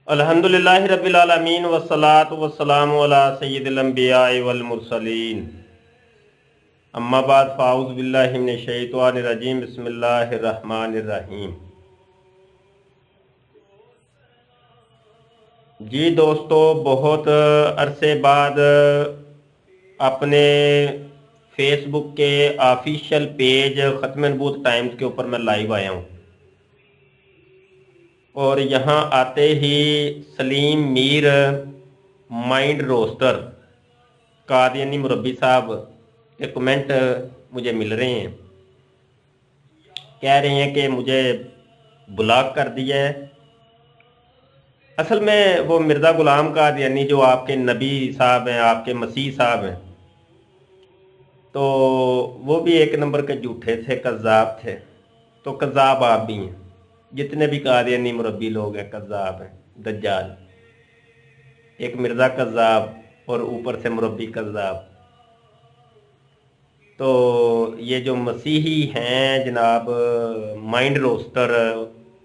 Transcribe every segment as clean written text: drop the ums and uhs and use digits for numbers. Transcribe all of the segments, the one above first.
الحمدللہ رب العالمین والصلاة والسلام علی سید الانبیاء والمرسلین اما بعد فاعوذ باللہ من الشیطان الرجیم بسم اللہ الرحمن الرحیم۔ جی دوستو، بہت عرصے بعد اپنے فیس بک کے آفیشیل پیج ختم نبوت ٹائمز کے اوپر میں لائیو آیا ہوں، اور یہاں آتے ہی سلیم میر مائنڈ روسٹر قادیانی مربی صاحب کے کمنٹ مجھے مل رہے ہیں، کہہ رہے ہیں کہ مجھے بلاک کر دیا ہے۔ اصل میں وہ مرزا غلام قادیانی جو آپ کے نبی صاحب ہیں، آپ کے مسیح صاحب ہیں، تو وہ بھی ایک نمبر کے جھوٹے تھے، کذاب تھے، تو کذاب آپ بھی ہیں۔ جتنے بھی قادیانی مربی لوگ ہیں کذاب ہیں، دجال، ایک مرزا کذاب اور اوپر سے مربی کذاب۔ تو یہ جو مسیحی ہیں جناب مائنڈ روسٹر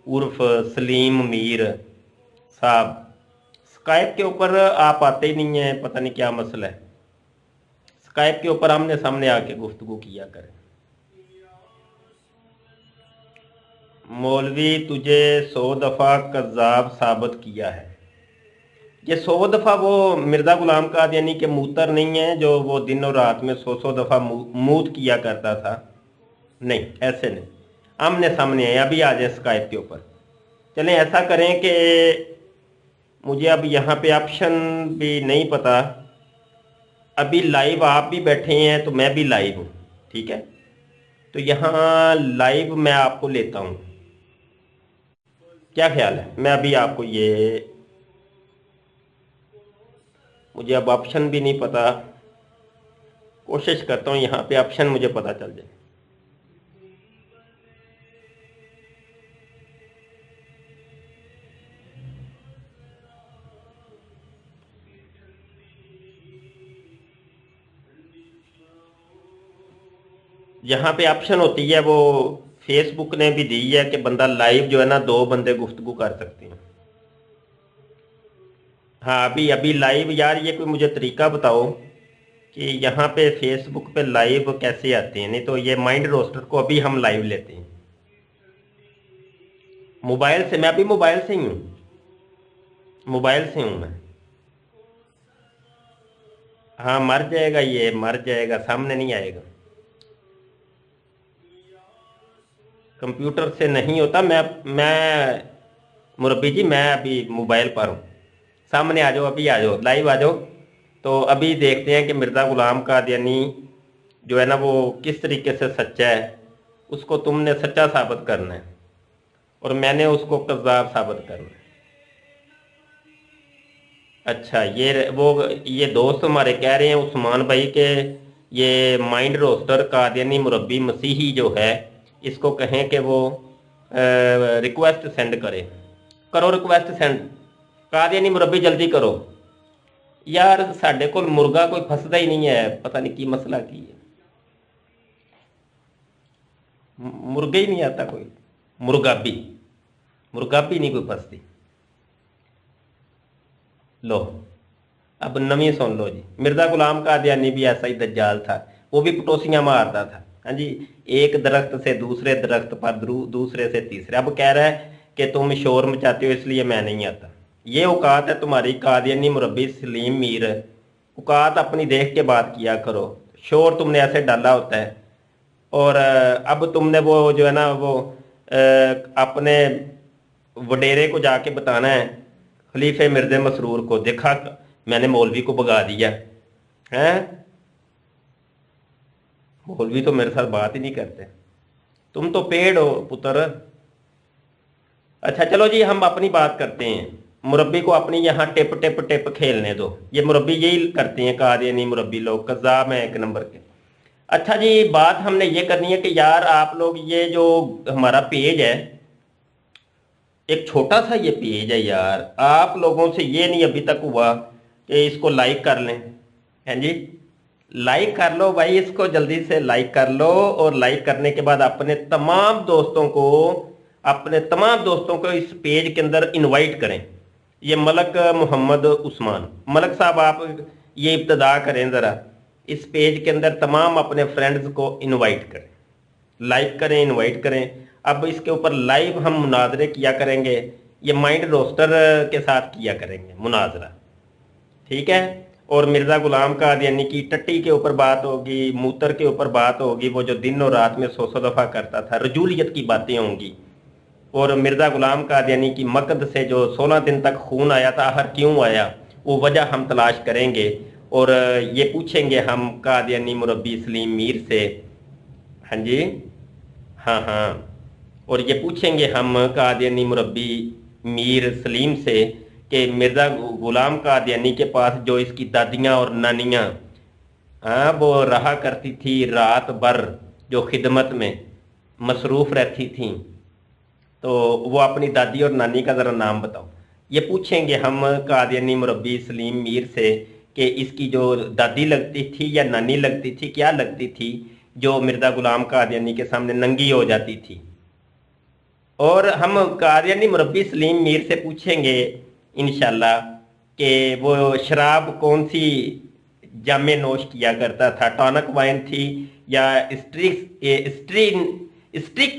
عرف سلیم میر صاحب، سکائپ کے اوپر آپ آتے ہی نہیں ہیں، پتہ نہیں کیا مسئلہ ہے۔ سکائپ کے اوپر آمنے سامنے آ کے گفتگو کیا کریں۔ مولوی تجھے 100 دفعہ کذاب ثابت کیا ہے۔ یہ 100 دفعہ وہ مرزا غلام قادیانی کے موتر نہیں ہیں جو وہ دن اور رات میں 100 دفعہ موت کیا کرتا تھا، نہیں، ایسے نہیں۔ آمنے سامنے ہیں، ابھی آ جائیں سکائپ کے اوپر۔ چلیں ایسا کریں کہ مجھے اب یہاں پہ آپشن بھی نہیں پتا، ابھی لائیو آپ بھی بیٹھے ہیں تو میں بھی لائیو ہوں، ٹھیک ہے؟ تو یہاں لائیو میں آپ کو لیتا ہوں، کیا خیال ہے؟ میں ابھی آپ کو مجھے اب آپشن بھی نہیں پتا، کوشش کرتا ہوں یہاں پہ آپشن مجھے پتا چل جائے۔ یہاں پہ آپشن ہوتی ہے، وہ فیس بک نے بھی دی ہے کہ بندہ لائیو جو ہے نا 2 بندے گفتگو کر سکتے ہیں۔ ہاں ابھی لائیو، یار یہ کوئی مجھے طریقہ بتاؤ کہ یہاں پہ فیس بک پہ لائیو کیسے آتے ہیں، نہیں تو یہ مائنڈ روسٹر کو ابھی ہم لائیو لیتے ہیں موبائل سے۔ میں ابھی موبائل سے ہی ہوں، موبائل سے ہوں میں۔ ہاں مر جائے گا، یہ مر جائے گا، سامنے نہیں آئے گا، کمپیوٹر سے نہیں ہوتا۔ میں مربی جی میں ابھی موبائل پر ہوں، سامنے آ جاؤ، ابھی آ جاؤ، لائیو آ جاؤ۔ تو ابھی دیکھتے ہیں کہ مرزا غلام قادیانی جو ہے نا وہ کس طریقے سے سچا ہے، اس کو تم نے سچا ثابت کرنا ہے اور میں نے اس کو کذاب ثابت کرنا ہے۔ اچھا، یہ دوست ہمارے کہہ رہے ہیں عثمان بھائی کہ یہ مائنڈ روسٹر قادیانی مربی مسیحی جو ہے، اس کو کہیں کہ وہ ریکویسٹ سینڈ کرو ریکویسٹ سینڈ، قادیانی مربی جلدی کرو۔ یار ساڈے کول مرغا کوئی پھسدا ہی نہیں ہے، پتہ نہیں کی مسئلہ کی ہے، مرغے ہی نہیں آتا کوئی، مرغابی نہیں کوئی پھسدی۔ لو اب نویں سن لو جی، مرزا غلام قادیانی بھی ایسا ہی دجال تھا، وہ بھی پٹوسیاں مارتا تھا، ہاں جی، ایک درخت سے دوسرے درخت پر، دوسرے سے تیسرے۔ اب کہہ رہا ہے کہ تم شور مچاتے ہو اس لیے میں نہیں آتا۔ یہ اوقات ہے تمہاری قادیانی مربی سلیم میر، اوقات اپنی دیکھ کے بات کیا کرو، شور تم نے ایسے ڈالا ہوتا ہے۔ اور اب تم نے وہ جو ہے نا وہ اپنے وڈیرے کو جا کے بتانا ہے، خلیفہ مرزا مسرور کو، دیکھا میں نے مولوی کو بگا دیا ہے۔ مولوی تو میرے ساتھ بات ہی نہیں کرتے، تم تو پیڑ ہو پتر۔ اچھا چلو جی، ہم اپنی بات کرتے ہیں، مربی کو اپنی یہاں ٹپ ٹپ ٹپ کھیلنے دو۔ یہ مربی یہی کرتے ہیں، قادیانی مربی لوگ کذاب ہیں ایک نمبر کے۔ اچھا جی، بات ہم نے یہ کرنی ہے کہ یار آپ لوگ یہ جو ہمارا پیج ہے، ایک چھوٹا سا یہ پیج ہے یار، آپ لوگوں سے یہ نہیں ابھی تک ہوا کہ اس کو لائک کر لیں، ہیں جی؟ لائک کر لو بھائی، اس کو جلدی سے لائک کر لو، اور لائک کرنے کے بعد اپنے تمام دوستوں کو اس پیج کے اندر انوائٹ کریں۔ ये मलक मोहम्मद उस्मान। मलक साहब आप ये इब्तदा करें ज़रा, इस पेज के अंदर तमाम अपने फ्रेंड्स को इनवाइट करें, लाइक करें, इनवाइट करें। अब इसके ऊपर लाइव हम मुनाजरे किया करेंगे, ये माइंड रोस्टर के साथ किया करेंगे मुनाजरा, ठीक है। और मिर्ज़ा गुलाम कादियानी की टट्टी के ऊपर बात होगी, मूतर के ऊपर बात होगी, वो जो दिन और रात में 100 दफ़ा करता था, रजूलियत की बातें होंगी। और मिर्ज़ा गुलाम कादियानी की मकद से जो 16 दिन तक खून आया था, आखिर क्यों आया, वो वजह हम तलाश करेंगे। और ये पूछेंगे हम कादियानी मुरब्बी सलीम मीर से, हाँ जी, हाँ हाँ, और ये पूछेंगे हम कादियानी मुरब्बी मीर सलीम से कि मिर्ज़ा गुलाम कादियानी के पास जो इसकी दादियाँ और नानियाँ, हाँ, वो रहा करती थी रात भर जो खिदमत में मसरूफ़ रहती थीं, तो वो अपनी दादी और नानी का ज़रा नाम बताओ। ये पूछेंगे हम कादियानी मुरब्बी सलीम मीर से कि इसकी जो दादी लगती थी या नानी लगती थी, क्या लगती थी, जो मिर्ज़ा गुलाम कादियानी के सामने नंगी हो जाती थी। और हम कादियानी मुरब्बी सलीम मीर से पूछेंगे इंशाल्लाह कि वो शराब कौन सी जामे नोश किया करता था, टॉनिक वाइन थी या स्ट्रिक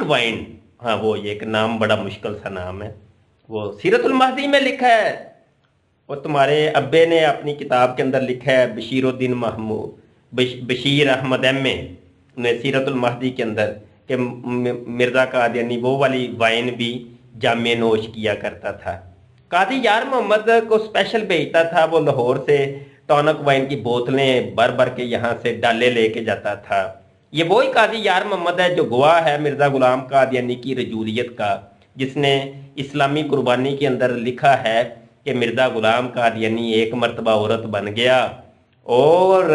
वाइन। हाँ, वो ये एक नाम बड़ा मुश्किल सा नाम है, वो सीरतुल महदी में लिखा है। और तुम्हारे अब्बे ने अपनी किताब के अंदर लिखा है, बशीरुद्दीन महमूद बशीर अहमद एम ए ने सीरतुल महदी के अंदर कि मिर्ज़ा कादियानी वो वाली वाइन भी जामे नोश किया करता था। कादी यार मोहम्मद को स्पेशल भेजता था, वो लाहौर से टॉनिक वाइन की बोतलें भर भर के यहाँ से डाले लेके जाता था। ये वही कादी यार मोहम्मद है जो गवाह है मिर्ज़ा गुलाम कादियानी की रजूलियत का, जिसने इस्लामी कुर्बानी के अंदर लिखा है कि मिर्ज़ा गुलाम कादियानी एक मर्तबा औरत बन गया, और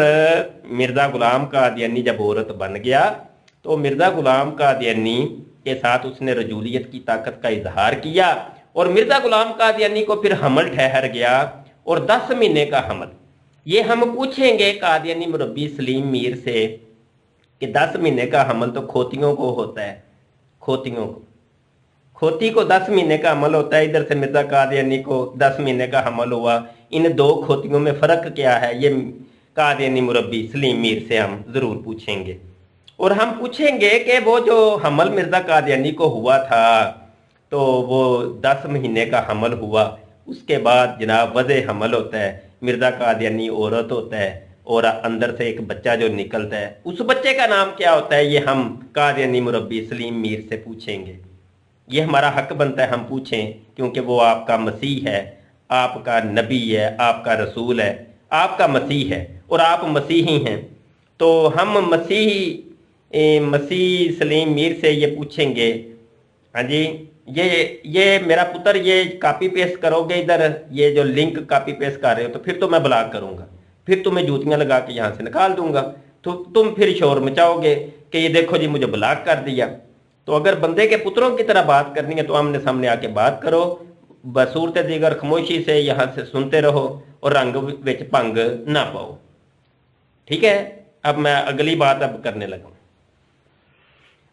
मिर्ज़ा गुलाम कादियानी जब औरत बन गया तो मिर्ज़ा गुलाम कादियानी के साथ उसने रजूलियत की ताकत का इजहार किया, और मिर्ज़ा गुलाम कादियानी को फिर हमल ठहर गया, और 10 महीने का हमल। ये हम पूछेंगे कादियानी मुरब्बी सलीम मीर से कि 10 महीने का हमल तो खोतियों को होता है, खोतियों को, खोती को 10 महीने का हमल होता है, इधर से मिर्ज़ा कादियानी को 10 महीने का हमल हुआ। इन दो खोतियों में फ़र्क क्या है, ये कादियानी मुरब्बी सलीम मीर से हम ज़रूर पूछेंगे। और हम पूछेंगे कि वो जो हमल मिर्ज़ा कादियानी को हुआ था, तो वो 10 महीने का हमल हुआ, उसके बाद जनाब वज़े हमल होता है, मिर्ज़ा कादियानी औरत होता है, और अंदर से एक बच्चा जो निकलता है, उस बच्चे का नाम क्या होता है, ये हम कादियानी मुरब्बी सलीम मीर से पूछेंगे। ये हमारा हक बनता है हम पूछें, क्योंकि वो आपका मसीह है, आपका नबी है, आपका रसूल है, आपका मसीह है, और आप मसीही हैं। तो हम मसीह सलीम मीर से ये पूछेंगे, हाँ जी, ये मेरा पुत्र, ये कॉपी पेस्ट करोगे इधर, ये जो लिंक कॉपी पेस्ट कर रहे हो, तो फिर तो मैं ब्लॉक करूँगा, फिर तुम्हें जूतियाँ लगा के यहाँ से निकाल दूंगा, तो तुम फिर शोर मचाओगे कि ये देखो जी मुझे ब्लॉक कर दिया। तो अगर बंदे के पुत्रों की तरह बात करनी है तो आमने सामने आके बात करो, बसूरत दीगर खामोशी से यहाँ से सुनते रहो और रंग विच भंग ना पाओ, ठीक है। अब मैं अगली बात अब करने लगा।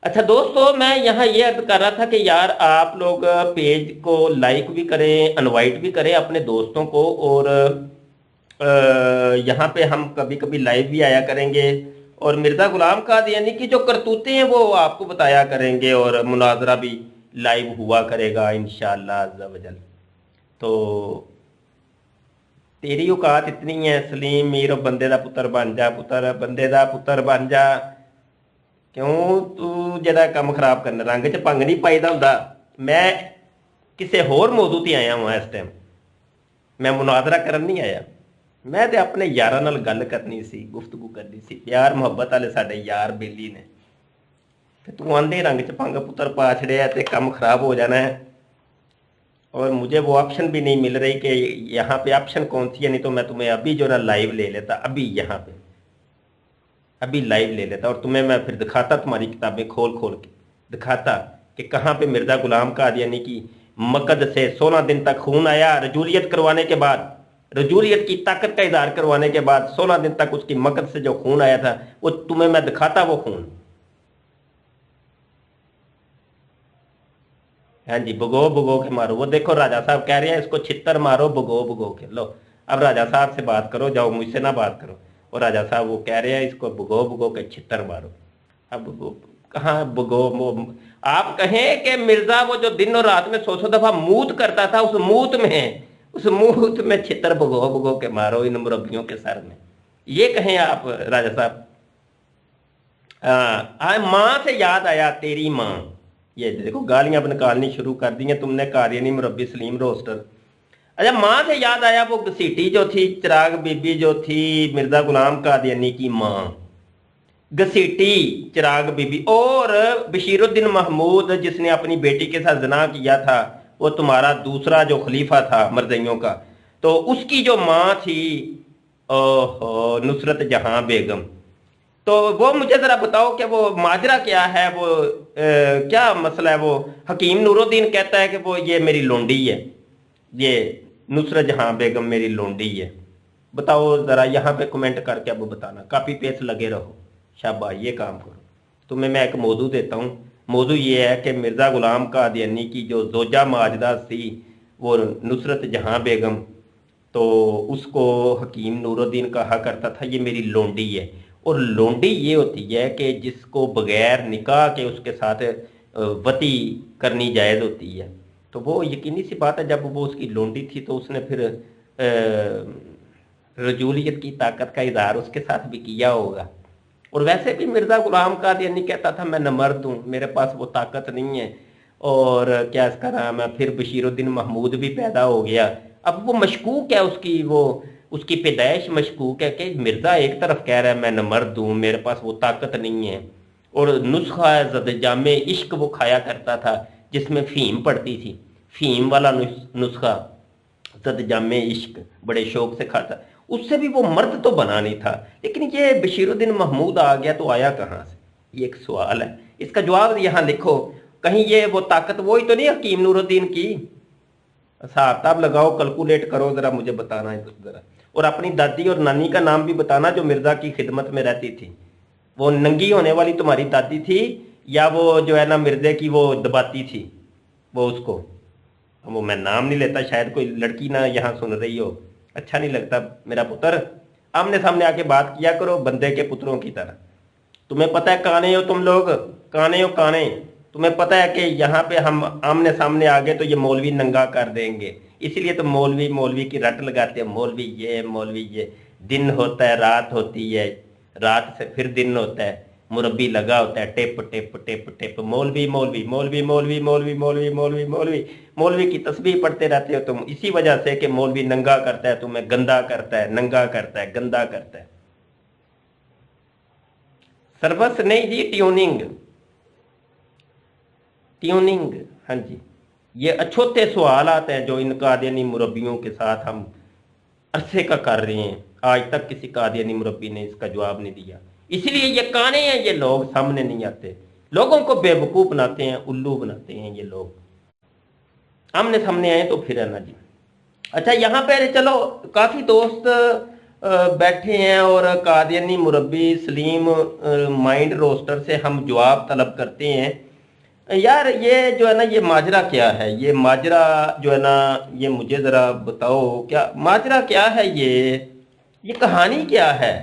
अच्छा दोस्तों, मैं यहाँ ये अर्ज कर रहा था कि यार आप लोग पेज को लाइक भी करें, इनवाइट भी करें अपने दोस्तों को, और यहाँ पे हम कभी कभी लाइव भी आया करेंगे, और मिर्ज़ा गुलाम कादियानी की जो करतूतें हैं वो आपको बताया करेंगे, और मुनाजरा भी लाइव हुआ करेगा इंशाअल्लाह अज़्ज़ा वजल। तो तेरी औकात इतनी है सलीम मीर, बंदे दा पुत्र बन जा, पुत्र बंदे दा पुत्र बन जा। क्यों तू जरा काम खराब करना, रंग च भंग नहीं पाईदा हुंदा। मैं किसी होर मौजू ते आया हुआ इस टाइम, मैं मुनाजरा करन नहीं आया, मैं तो अपने यारां नाल गल करनी सी, गुफ्तगू करनी सी, प्यार मुहब्बत वाले साडे यार बेली ने, ते तू आंदे रंग च भंग पुत्र पा छड़िया ते काम खराब हो जाना है। और मुझे वो ऑप्शन भी नहीं मिल रही कि यहाँ पे ऑप्शन कौन सी है, नहीं तो मैं तुम्हें अभी जो ना लाइव ले लेता, अभी यहाँ पे अभी लाइव ले लेता, और तुम्हें मैं फिर दिखाता, तुम्हारी किताबें खोल खोल के दिखाता कि कहाँ पे मिर्ज़ा गुलाम कादियानी की मकद से 16 दिन तक खून आया, रजूलियत करवाने के बाद, रजूलियत की ताकत का इजहार करवाने के बाद 16 दिन तक उसकी मकद से जो खून आया था, वो तुम्हें मैं दिखाता वो खून। हाँ जी, भगो भगो के मारो। वो देखो राजा साहब कह रहे हैं इसको छितर मारो भगो भगो के। लो अब राजा साहब से बात करो, जाओ मुझसे ना बात करो। और राजा साहब वो कह रहे हैं इसको भगो भगो के छितर मारो। अब वो कहाँ भगो वो, आप कहें कि मिर्जा वो जो दिन और रात में 100 दफा मूत करता था, उस मूत में छितर भगो भगो के मारो इन मुरब्बियों के सर में, ये कहें आप राजा साहब। माँ से याद आया तेरी माँ। ये देखो गालियां अब निकालनी शुरू कर दी हैं तुमने, कादियानी मुरब्बी सलीम रोस्टर। अच्छा, माँ से याद आया वो घसीटी जो थी, चिराग बीबी जो थी मिर्जा गुलाम कादियानी की माँ, घसीटी चिराग बीबी। और बशीरुद्दीन महमूद जिसने अपनी बेटी के साथ जना किया था, वो तुम्हारा दूसरा जो खलीफा था मर्दइयों का, तो उसकी जो माँ थी, ओहो, नुसरत जहां बेगम। तो वो मुझे जरा बताओ कि वो माजरा क्या है, वो क्या मसला है। वो हकीम नूरुद्दीन कहता है कि वो ये मेरी लोंडी है, ये नुसरत जहां बेगम मेरी लोंडी है। बताओ जरा यहाँ पे कमेंट करके अब बताना, कॉपी पेस्ट लगे रहो, शाबाश ये काम करो। तुम्हें मैं एक मौजू देता हूँ। मौजू ये है कि मिर्ज़ा गुलाम कादियानी की जो जोजा माजदा थी, वो नुसरत जहां बेगम, तो उसको हकीम नूरुद्दीन कहा करता था ये मेरी लोंडी है। और लोंडी ये होती है कि जिसको बगैर निकाह के उसके साथ वती करनी जायज़ होती है। तो वो यकीनी सी बात है, जब वो उसकी लोंडी थी तो उसने फिर रजूलियत की ताकत का इजहार उसके साथ भी किया होगा। और वैसे भी मिर्ज़ा गुलाम कादियानी कहता था मैं नमर्द हूँ, मेरे पास वो ताकत नहीं है। और क्या इसका नाम है, फिर बशीरुद्दीन महमूद भी पैदा हो गया। अब वो मशकूक है, उसकी पैदाइश मशकूक है कि मिर्ज़ा एक तरफ कह रहा है मैं नमर्द हूँ, मेरे पास वो ताकत नहीं है। और नुस्खा ज़द-ए-जामे इश्क वो खाया करता था, जिसमें फ़ीम पड़ती थी, फ़ीम वाला नुस्खा ज़द-ए-जामे इश्क बड़े शौक से खाता। उससे भी वो मर्द तो बना नहीं था। लेकिन ये बशीरुद्दीन महमूद आ गया तो आया कहाँ से, ये एक सवाल है। इसका जवाब यहाँ लिखो। कहीं ये वो ताकत वही तो नहीं हकीम नूरुद्दीन की। हिसाब किताब लगाओ, कैलकुलेट करो जरा, मुझे बताना है जरा। और अपनी दादी और नानी का नाम भी बताना जो मिर्जा की खिदमत में रहती थी। वो नंगी होने वाली तुम्हारी दादी थी, या वो जो है ना मिर्जे की वो दबाती थी, वो उसको, वो मैं नाम नहीं लेता, शायद कोई लड़की ना यहाँ सुन रही हो, अच्छा नहीं लगता मेरा पुत्र। आमने सामने आके बात किया करो बंदे के पुत्रों की तरह। तुम्हें पता है काने हो तुम लोग, काने हो काने। तुम्हें पता है कि यहाँ पे हम आमने सामने आ गए तो ये मौलवी नंगा कर देंगे, इसीलिए तो मौलवी मौलवी की रट लगाते हैं, मौलवी ये मौलवी ये। दिन होता है, रात होती है, रात से फिर दिन होता है, मुरब्बी लगा होता है, टिप टिप टिप टिप, मौलवी मौलवी मौलवी मौलवी मौलवी मौलवी मौलवी मौलवी। मौलवी की तस्बीह पढ़ते रहते हो तुम, इसी वजह से कि मौलवी नंगा करता है तुम्हें, गंदा करता है, नंगा करता है, गंदा करता है। सर्वस नहीं जी, ट्यूनिंग, ट्यूनिंग। हाँ जी, ये अछूते सवाल आते हैं जो इन कादियानी मुरब्बियों के साथ हम अरसे का कर रहे हैं, आज तक किसी कादियानी मुरब्बी ने इसका जवाब नहीं दिया। इसलिए ये काने हैं, ये लोग सामने नहीं आते, लोगों को बेवकूफ बनाते हैं, उल्लू बनाते हैं ये लोग। आमने सामने आए तो फिर है ना जी। अच्छा, यहाँ पे चलो काफी दोस्त बैठे हैं और कादियानी मुरब्बी सलीम माइंड रोस्टर से हम जवाब तलब करते हैं। यार ये जो है ना, ये माजरा क्या है, ये माजरा जो है ना, ये मुझे ज़रा बताओ, क्या माजरा क्या है, ये कहानी क्या है।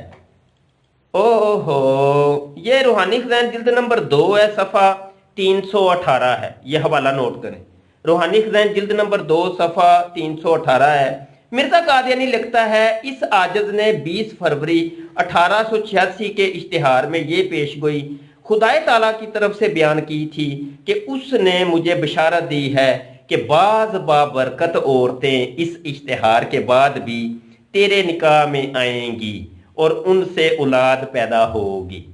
ओहो, ये रूहानी खजान जिल्द नंबर 2 है, सफ़ा 318 है, ये हवाला नोट करें। रूहानी खजान जिल्द नंबर 2 सफ़ा 318 है। मिर्जा कादियानी लिखता है, इस आजिज ने 20 फरवरी 1886 के इश्तिहार में ये पेशगोई खुदाए ताला की तरफ से बयान की थी कि उसने मुझे बशारत दी है कि बाज बाबरकत औरतें इस इश्तिहार के बाद भी तेरे निकाह में आएंगी और उनसे औलाद पैदा होगी।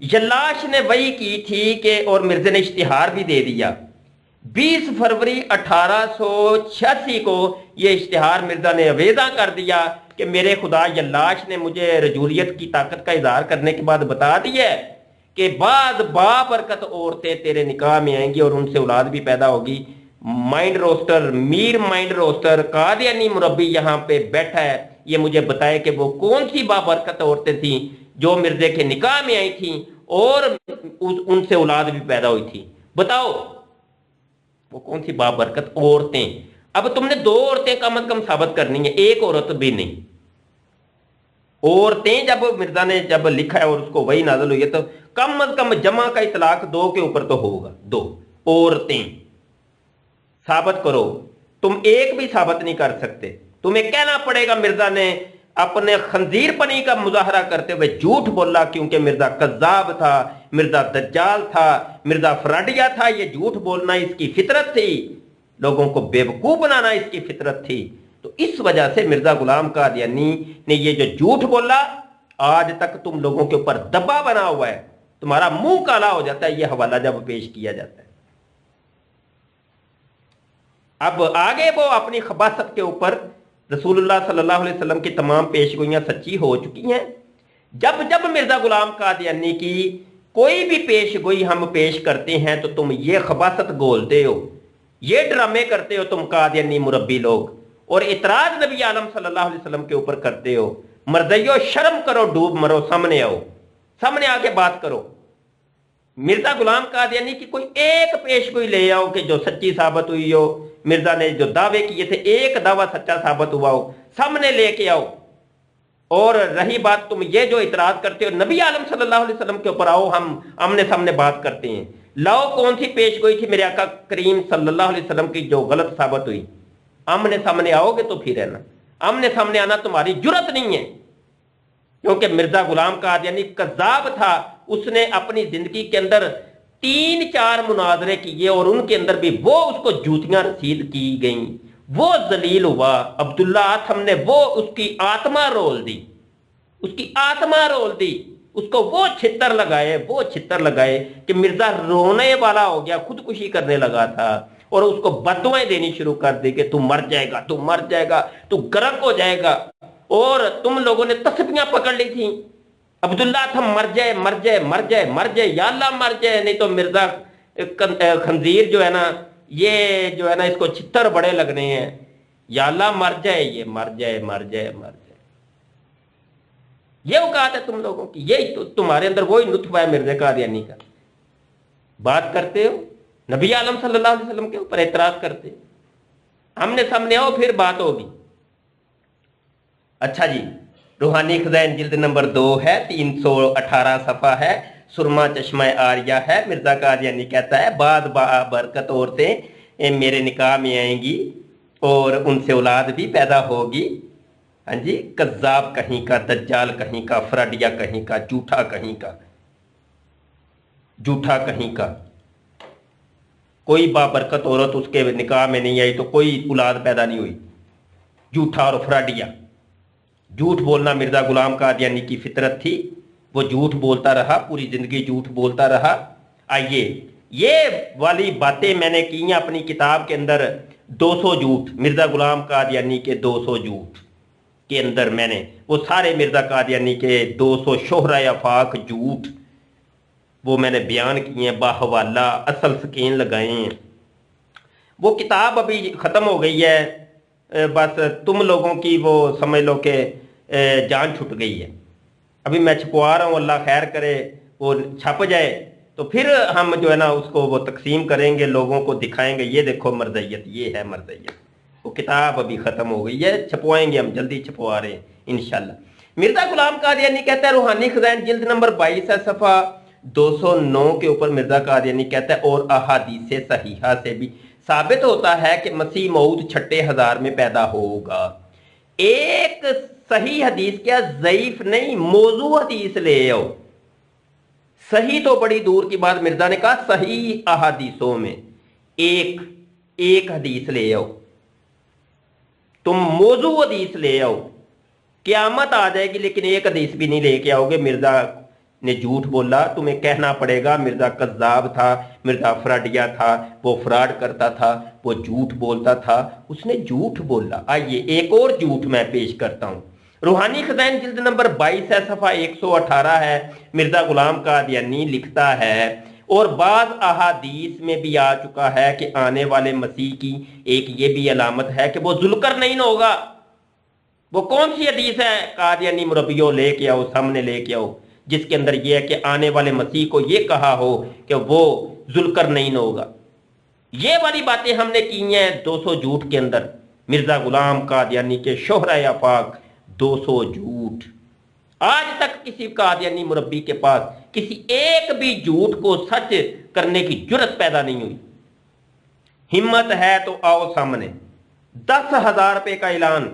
यल्लाश ने वही की थी कि, और मिर्जे ने इश्तिहार भी दे दिया। 20 फरवरी 1886 को यह इश्तिहार मिर्जा ने अवेदा कर दिया कि मेरे खुदा यल्लाश ने मुझे रजूलियत की ताकत का इजहार करने के बाद बता दिया कि बाद बाबरकत औरतें तेरे निकाह में आएंगी और उनसे औलाद भी पैदा होगी। Mind roaster, Mir mind roaster Qadiani मुरब्बी यहाँ पे बैठा है, ये मुझे बताए कि वो कौन सी बाबरकत औरतें थी जो मिर्जे के निकाह में आई थी और उनसे औलाद भी पैदा हुई थी। बताओ, वो कौन सी बाबरकत? औरतें। अब तुमने 2 औरतें कम अज कम साबित करनी है, एक औरत भी नहीं। औरतें जब मिर्जा ने जब लिखा है और उसको वही नाज़िल हुई है, तो कम अज कम जमा का इतलाक 2 के ऊपर तो होगा। 2 औरतें साबित करो। तुम एक भी साबित नहीं कर सकते। तुम्हें कहना पड़ेगा मिर्जा ने अपने खंजीर पनी का मुजाहरा करते हुए झूठ बोला, क्योंकि मिर्जा कज्जाब था, मिर्जा दज्जाल था, मिर्जा फ्राडिया था। ये झूठ बोलना इसकी फितरत थी, लोगों को बेवकूफ बनाना इसकी फितरत थी। तो इस वजह से मिर्जा गुलाम कादियानी ने ये जो झूठ बोला, आज तक तुम लोगों के ऊपर दबा बना हुआ है। तुम्हारा मुंह काला हो जाता है ये हवाला जब पेश किया जाता है। अब आगे वो अपनी खबासत के ऊपर रसूलुल्लाह सल्लल्लाहु अलैहि वसल्लम की तमाम पेशगोइयां सच्ची हो चुकी हैं। जब जब मिर्जा गुलाम कादियानी की कोई भी पेशगोई हम पेश करते हैं तो तुम ये खबासत गोलते हो, ये ड्रामे करते हो तुम कादियानी मुरब्बी लोग, और इतराज नबी आलम सल्लल्लाहु अलैहि वसल्लम के ऊपर करते हो। मर्दियो शर्म करो, डूब मरो, सामने आओ, सामने आके बात करो। मिर्जा गुलाम कादियानी की कोई एक पेशगोई ले आओ कि जो सच्ची साबित हुई हो, मिर्जा ने जो दावे किए थे एक दावा सच्चा साबित हुआ हो, सामने लेके आओ। और रही बात तुम ये जो इतराज करते हो नबी आलम सल्लल्लाहु अलैहि वसल्लम के ऊपर, आओ हम आमने सामने बात करते हैं। लाओ कौन सी पेशगोई थी मेरे आका करीम सल्लल्लाहु अलैहि वसल्लम की जो गलत साबित हुई। आमने सामने आओगे तो फिर है ना, आमने सामने आना तुम्हारी जुर्रत नहीं है, क्योंकि मिर्जा गुलाम कादियानी कज़्ज़ाब था। उसने अपनी जिंदगी के अंदर 3-4 मुनाजरे किए और उनके अंदर भी वो उसको जूतियां रसीद की गईं, वो जलील हुआ। अब्दुल्ला आथम ने वो उसकी आत्मा रोल दी, उसकी आत्मा रोल दी, उसको वो छितर लगाए कि मिर्जा रोने वाला हो गया, खुदकुशी करने लगा था, और उसको बददुआएं देनी शुरू कर दी कि तू मर जाएगा, तू मर जाएगा, तू गर्क हो जाएगा। और तुम लोगों ने तस्बीहां पकड़ ली थी, अब्दुल्ला था मर जाए मर जाए मर जाए मर जाए, या अल्लाह मर जाए, नहीं तो मिर्जा खंजीर जो है ना, ये जो है ना इसको छितर बड़े लगने हैं, या अल्लाह मर जाए, ये मर जाए मर जाए मर जाए। ये औकात है तुम लोगों की, यही तो तुम्हारे अंदर वही लुत्फ है मिर्जा कादियानी का। बात करते हो नबी आलम सल्लल्लाहु अलैहि वसल्लम के ऊपर एतराज करते हो, आमने सामने आओ फिर बात होगी। अच्छा जी, रूहानी खज़ाइन जिल्द नंबर 2 है, 318 सफ़ा है, सुरमा चश्मा आरिया है। मिर्जा कादियानी कहता है बाद बरकत औरतें मेरे निकाह में आएंगी और उनसे औलाद भी पैदा होगी। हाँ जी, कज़्ज़ाब कहीं का, दज्जाल कहीं का, फ्राडिया कहीं का, झूठा कहीं का, झूठा कहीं का। कोई बाबरकत औरत उसके निकाह में नहीं आई तो कोई औलाद पैदा नहीं हुई। झूठा और फ्राडिया, झूठ बोलना मिर्जा गुलाम कादियानी की फितरत थी। वो झूठ बोलता रहा, पूरी जिंदगी झूठ बोलता रहा। आइए, ये वाली बातें मैंने की हैं अपनी किताब के अंदर, 200 झूठ, मिर्जा गुलाम कादियानी के 200 झूठ के अंदर मैंने वो सारे मिर्जा कादियानी के 200 शोहरा आफाक झूठ वो मैंने बयान किए हैं, बाहवाला असल स्कैन लगाए हैं। वो किताब अभी ख़त्म हो गई है, बस तुम लोगों की वो समझ लो कि जान छुट गई है। अभी मैं छपवा रहा हूँ, अल्लाह खैर करे वो छप जाए तो फिर हम जो है ना उसको वो तकसीम करेंगे, लोगों को दिखाएंगे, ये देखो मर्ज़ियत, ये है मर्ज़ियत। वो किताब अभी ख़त्म हो गई है, छपवाएंगे हम, जल्दी छपवा रहे हैं इंशाल्लाह। मिर्जा गुलाम कादियानी कहता है, रूहानी खज़ाइन जिल्द नंबर 22 है, सफ़ा 209 के ऊपर मिर्जा कादियानी कहता है, और अहादीसे सहीहा से भी साबित होता है कि मसीह मऊद 6,000 में पैदा होगा। एक सही हदीस, क्या ज़ईफ नहीं, मौजू हदीस ले आओ। सही तो बड़ी दूर की बात, मिर्जा ने कहा सही अहादीसों में एक हदीस ले आओ, तुम मौजू हदीस ले आओ, क़यामत आ जाएगी लेकिन एक हदीस भी नहीं लेके आओगे। मिर्जा ने झूठ बोला, तुम्हें कहना पड़ेगा मिर्जा कज़्ज़ाब था, मिर्जा फ्राडिया था, वो फ्रॉड करता था, वो झूठ बोलता था, उसने झूठ बोला। आइए एक और झूठ मैं पेश करता हूं। रूहानी खज़ाइन जिल्द नंबर 22 है, सफ़ा 118 है। मिर्जा गुलाम कादियानी लिखता है, और बाज़ अहादीस में भी आ चुका है कि आने वाले मसीह की एक ये भी अलामत है कि वो ज़ुल्करनैन होगा। वो कौन सी हदीस है? कादियानी मुरब्बियों लेके आओ, सामने लेके आओ, जिसके अंदर यह है कि आने वाले मसीह को यह कहा हो कि वो ज़ुल्करनैन होगा। ये वाली बातें हमने की हैं 200 झूठ के अंदर। मिर्जा गुलाम कादियानी के शोहरा आफाक 200 झूठ। आज तक किसी कादियानी मुरब्बी के पास किसी एक भी झूठ को सच करने की जुर्रत पैदा नहीं हुई। हिम्मत है तो आओ सामने। 10,000 रुपए का ऐलान,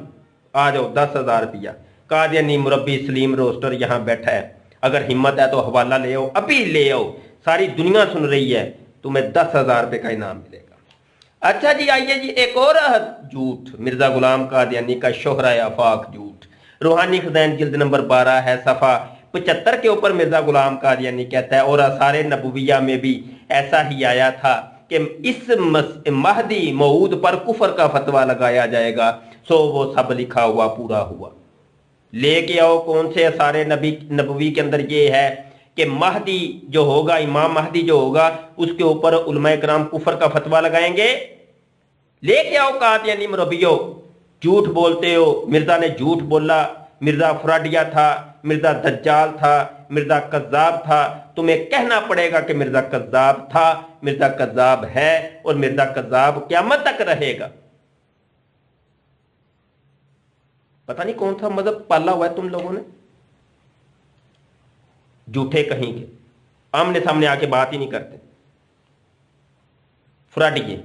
आ जाओ 10,000 रुपया। कादियानी मुरब्बी सलीम रोस्टर यहां बैठा है, अगर हिम्मत है तो हवाला ले आओ, अभी ले आओ। सारी दुनिया सुन रही है, तुम्हें 10,000 रुपए का इनाम मिलेगा। अच्छा जी, आइए जी, एक और झूठ मिर्जा गुलाम कादियानी का शोहरा आफाक झूठ। रूहानी खज़ाइन जिल्द नंबर 12 है, सफ़ा 75 के ऊपर मिर्जा गुलाम कादियानी कहता है, और आसारे नबुविया में भी ऐसा ही आया था कि इस महदी मऊद पर कुफर का फतवा लगाया जाएगा, सो वो सब लिखा हुआ पूरा हुआ। लेके आओ, कौन से आसारे नबवी के अंदर ये है कि महदी जो होगा, इमाम महदी जो होगा, उसके ऊपर उलमाए कराम कुफर का फतवा लगाएंगे। लेके आओ कादियानी मुरब्बियो, झूठ बोलते हो। मिर्जा ने झूठ बोला, मिर्जा फ्राडिया था, मिर्जा दज्जाल था, मिर्जा कज्जाब था। तुम्हें कहना पड़ेगा कि मिर्जा कज्जाब था, मिर्जा कज्जाब है, और मिर्जा कज्जाब क़यामत तक रहेगा। पता नहीं कौन सा मजहब पाला हुआ है तुम लोगों ने, झूठे कहीं के, आमने सामने आके बात ही नहीं करते। फ्राडिये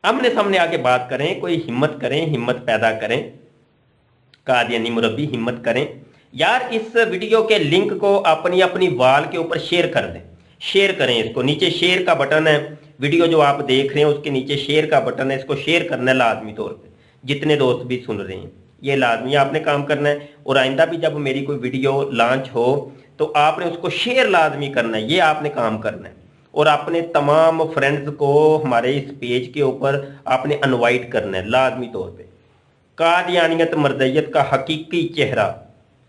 आमने सामने आके बात करें, कोई हिम्मत करें, हिम्मत पैदा करें। कादियानी मुरब्बी हिम्मत करें यार। इस वीडियो के लिंक को अपनी अपनी वाल के ऊपर शेयर कर दें, शेयर करें इसको। नीचे शेयर का बटन है, वीडियो जो आप देख रहे हैं उसके नीचे शेयर का बटन है, इसको शेयर करना है लाजमी तौर पे। जितने दोस्त भी सुन रहे हैं, ये लाजमी आपने काम करना है। और आइंदा भी जब मेरी कोई वीडियो लॉन्च हो तो आपने उसको शेयर लाजमी करना है, ये आपने काम करना है। और अपने तमाम फ्रेंड्स को हमारे इस पेज के ऊपर आपने इनवाइट करना है लाजमी तौर पे। कादियानियत मर्दियत का हकीकी चेहरा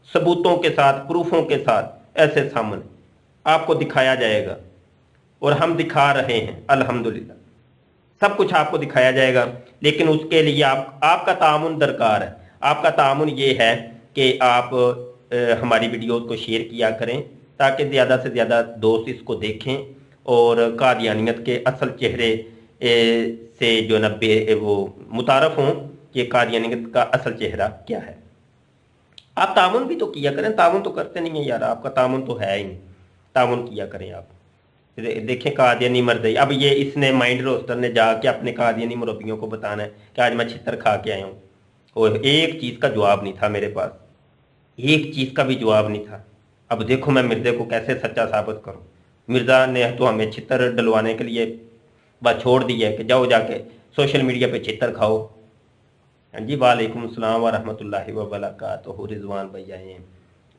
सबूतों के साथ, प्रूफों के साथ ऐसे सामने आपको दिखाया जाएगा, और हम दिखा रहे हैं अल्हम्दुलिल्लाह। सब कुछ आपको दिखाया जाएगा, लेकिन उसके लिए आपका तामुन दरकार है। आपका तामुन ये है कि आप हमारी वीडियो को शेयर किया करें, ताकि ज़्यादा से ज़्यादा दोस्त इसको देखें और कादियानियत के असल चेहरे से जो न वो मुतारफ़ हों कि कादियानियत का असल चेहरा क्या है। आप तामुन भी तो किया करें, तामुन तो करते नहीं है यार, आपका तामुन तो है ही नहीं, तामुन किया करें आप। देखें कादियानी मर्दी, अब ये इसने माइंड रोस्टर ने जाके अपने कादियानी मुरब्बियों को बताना है कि आज मैं छितर खा के आया हूँ, और एक चीज़ का जवाब नहीं था मेरे पास, एक चीज़ का भी जवाब नहीं था। अब देखो मैं मिर्जे को कैसे सच्चा साबित करूँ। मिर्ज़ा ने तो हमें छितर डलवाने के लिए बस छोड़ दिया है कि जाओ जाके सोशल मीडिया पे छितर खाओ। हाँ जी, वालेकुम सलाम व रहमतुल्लाहि व बरकातहू। रिजवान भैया हैं,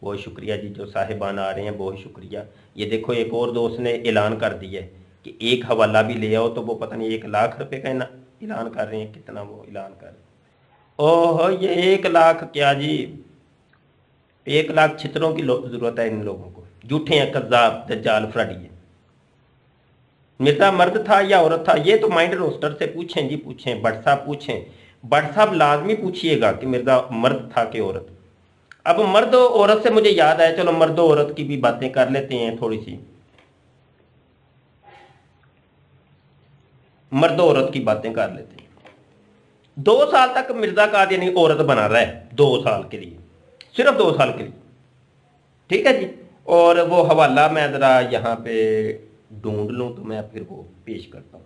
बहुत शुक्रिया जी, जो साहिबान आ रहे हैं बहुत शुक्रिया। ये देखो एक और दोस्त ने ऐलान कर दिया है कि एक हवाला भी ले आओ, तो वो पता नहीं 1,00,000 रुपए का ऐलान कर रहे हैं, कितना वो ऐलान कर रहे हैं। ओह, ये 1,00,000 क्या जी, 1,00,000 छितरों की जरूरत है इन लोगों को। झूठे हैं, कज्जाब, दज्जाल, फ्राडिये। मिर्जा मर्द था या औरत था, ये तो माइंड रोस्टर से पूछें जी, पूछें, भट्ट साहब पूछें, भट्ट साहब लाजमी पूछिएगा कि मिर्जा मर्द था कि औरत। अब मर्द औरत से मुझे याद आया, चलो मर्द औरत की भी बातें कर लेते हैं थोड़ी सी। मर्द औरत की बातें कर लेते हैं। 2 साल तक मिर्जा कादियानी औरत बना रहा है, 2 साल के लिए, सिर्फ 2 साल के लिए, ठीक है जी। और वो हवाला मैं जरा यहाँ पे ढूंढ लूँ तो मैं फिर वो पेश करता हूँ।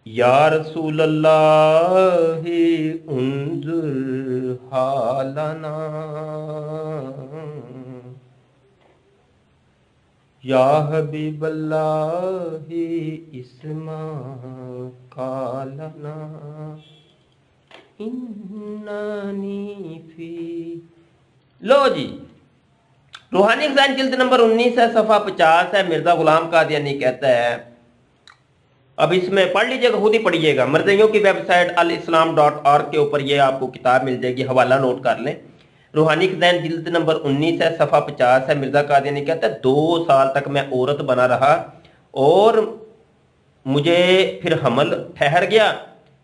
या रसूल अल्लाह उन्जुर हालना, या हबीब अल्लाह इस्मा कालना, इन्नानी फी। लो जी, रूहानी खज़ाइन जिल्द नंबर 19 है, सफ़ा 50 है। मिर्जा गुलाम कादियानी कहता है, अब इसमें पढ़ लीजिएगा, खुद ही पढ़िएगा। मर्जियों की वेबसाइट alislam.org के ऊपर ये आपको किताब मिल जाएगी, हवाला नोट कर लें। रूहानी खज़ाइन जिल्द नंबर 19 है, सफ़ा 50 है। मिर्जा कादियानी कहता है 2 साल तक मैं औरत बना रहा, और मुझे फिर हमल ठहर गया।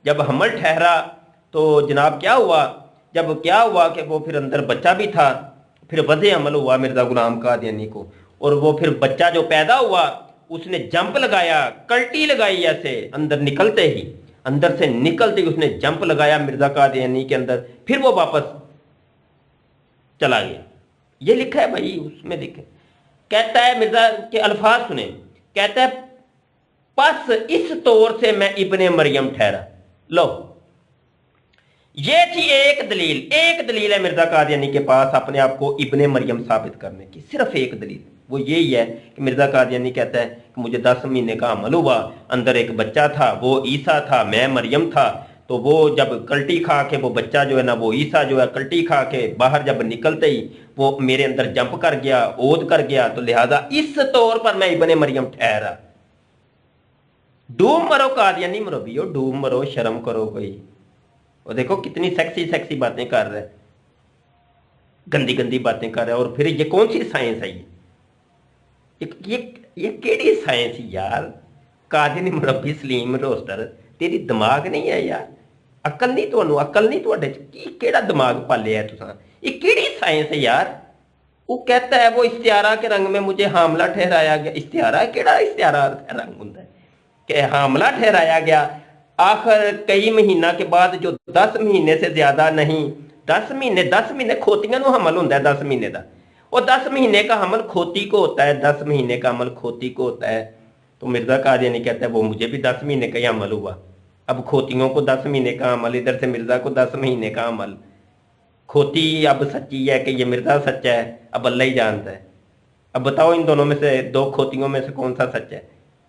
जब हमल ठहरा तो जनाब क्या हुआ, जब क्या हुआ कि वो फिर अंदर बच्चा भी था, फिर वज़े अमल हुआ मिर्ज़ा गुलाम कादियानी को, और वो फिर बच्चा जो पैदा हुआ उसने जंप लगाया, कल्टी लगाई, ऐसे अंदर निकलते ही, अंदर से निकलते ही उसने जंप लगाया मिर्ज़ा कादियानी के अंदर, फिर वो वापस चला गया। ये लिखा है भाई, उसमें लिखे। कहता है मिर्ज़ा के अल्फाज सुने, कहता है बस इस तौर से मैं इब्ने मरियम ठहरा। लो, ये थी एक दलील है मिर्ज़ा कादियानी के पास अपने आप को इब्ने मरियम साबित करने की, सिर्फ एक दलील, वो यही है कि मिर्ज़ा कादियानी कहता है कि मुझे 10 महीने का अमल हुआ, अंदर एक बच्चा था, वो ईसा था, मैं मरियम था, तो वो जब कल्टी खा के वो बच्चा जो है ना, वो ईसा जो है कल्टी खा के बाहर जब निकलते ही वो मेरे अंदर जंप कर गया, ओद कर गया, तो लिहाजा इस तौर पर मैं इब्ने मरियम ठहरा। डूब मरो कादियानी मरबियो, डूब मरो, शर्म करो कोई। और देखो कितनी सेक्सी बातें कर रहा है, गंदी गंदी बातें कर रहा है। और फिर ये कौन सी साइंस है ये केड़ी साइंस यार? कादियानी मरबी सलीम रोस्टर, तेरी दिमाग नहीं है यार? अकल नहीं तुहानू, अकल नहीं तुहाडे च? केड़ा दिमाग पालिया तुसां? ये केड़ी साइंस है यार? वो कहता है वो इश्तियारा के रंग में मुझे हामला ठहराया गया। इश्तियारा, केड़ा इश्तियारा रंग होंदा है कि हामला ठहराया गया? आखिर कई महीना के बाद जो 10 महीने से ज्यादा नहीं, 10 महीने खोतियां नूं हमल होंदा है 10 महीने का। और 10 महीने का हमल खोती को होता है, 10 महीने का हमल खोती को होता है। तो मिर्ज़ा कादियानी कहता है वो मुझे भी 10 महीने का ही हमल हुआ। अब खोतियों को 10 महीने का हमल, इधर से मिर्ज़ा को 10 महीने का हमल। खोती अब सच्ची है कि ये मिर्ज़ा सच्चा है, अब अल्लाह ही जानता है। अब बताओ इन दोनों में से, दो खोतियों में से कौन सा सच्चा है?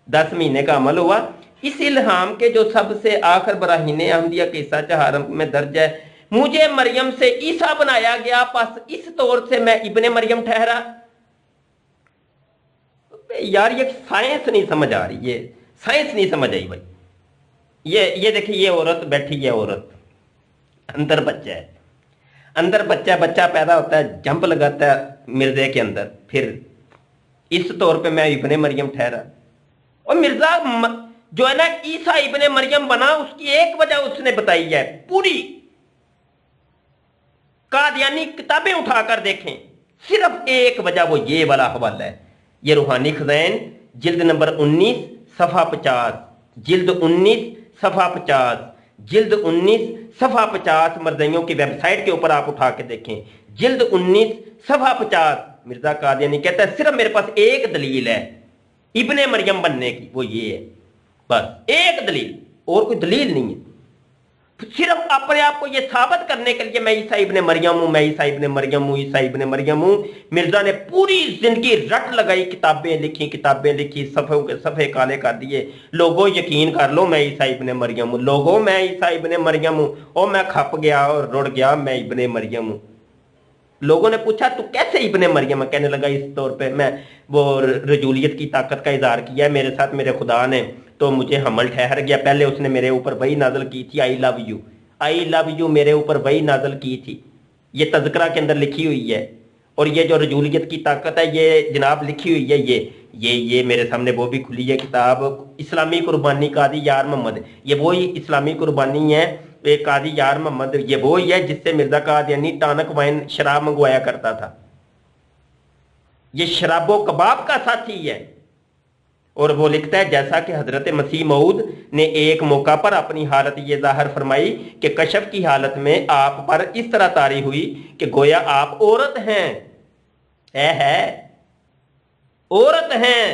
10 महीने का अमल हुआ। इस इल्हाम के जो सबसे आखिर बराहीने अहमदिया के ईसा चहारम में दर्ज है, मुझे मरियम से ईसा बनाया गया, बस इस तौर से मैं इब्ने मरियम ठहरा। यार ये साइंस नहीं समझ आ रही, ये साइंस नहीं समझ आई भाई। ये देखिए, ये औरत बैठी है, औरत अंदर बच्चा है, अंदर बच्चा पैदा होता है, जंप लगाता है मिर्जे के अंदर, फिर इस तौर पे मैं इब्ने मरियम ठहरा। और मिर्जा जो है ना ईसा इब्ने मरियम बना, उसकी एक वजह उसने बताई है पूरी। कादियानी किताबें उठाकर देखें, सिर्फ एक वजह, वो ये वाला हवाला है। ये रूहानी खज़ाइन जिल्द नंबर 19 सफ़ा 50, जिल्द 19 सफ़ा 50, जिल्द 19 सफ़ा 50, मर्ज़ियों की वेबसाइट के ऊपर आप उठा के देखें, जिल्द 19 सफ़ा 50। मिर्ज़ा कादियानी कहता है सिर्फ मेरे पास एक दलील है इब्ने मरियम बनने की, वो ये है, बस एक दलील, और कोई दलील नहीं है। सिर्फ अपने आप को ये साबित करने के लिए मैं ईसा इब्ने मरियम हूं, मैं ईसा इब्ने मरियम हूं, ईसा इब्ने मरियम हूं। मिर्जा ने पूरी जिंदगी रट लगाई, किताबें लिखी, सफ़ों के सफ़े काले कर दिए। लोगों यकीन कर लो मैं ईसा इब्ने मरियम हूं, लोगों मैं ईसा इब्ने मरियम हूं। और मैं खप गया और रुड़ गया, मैं इब्ने मरियम हूं। लोगों ने पूछा तू कैसे इब्ने मरियम है? कहने लगा इस तौर पे मैं वो रजूलियत की ताकत का इजहार किया है मेरे साथ मेरे खुदा ने, तो मुझे हमल ठहर गया। पहले उसने मेरे ऊपर वही नाजल की थी, आई लव यू मेरे ऊपर वही नाजल की थी। ये तज़किरा के अंदर लिखी हुई है। और ये जो रजूलियत की ताकत है ये जनाब लिखी हुई है, ये मेरे सामने वो भी खुली है किताब, इस्लामी कुर्बानी कादी यार मोहम्मद। ये वही इस्लामी कुर्बानी है, एक कादी यार मोहम्मद, ये वो ही है जिससे मिर्जा कादियानी टानक वाइन शराब मंगवाया करता था। ये शराबो कबाब का साथी है। और वो लिखता है जैसा कि हजरत मसीह मऊद ने एक मौका पर अपनी हालत ये जाहिर फरमाई कि कशफ की हालत में आप पर इस तरह तारी हुई कि गोया आप औरत हैं, औरत हैं,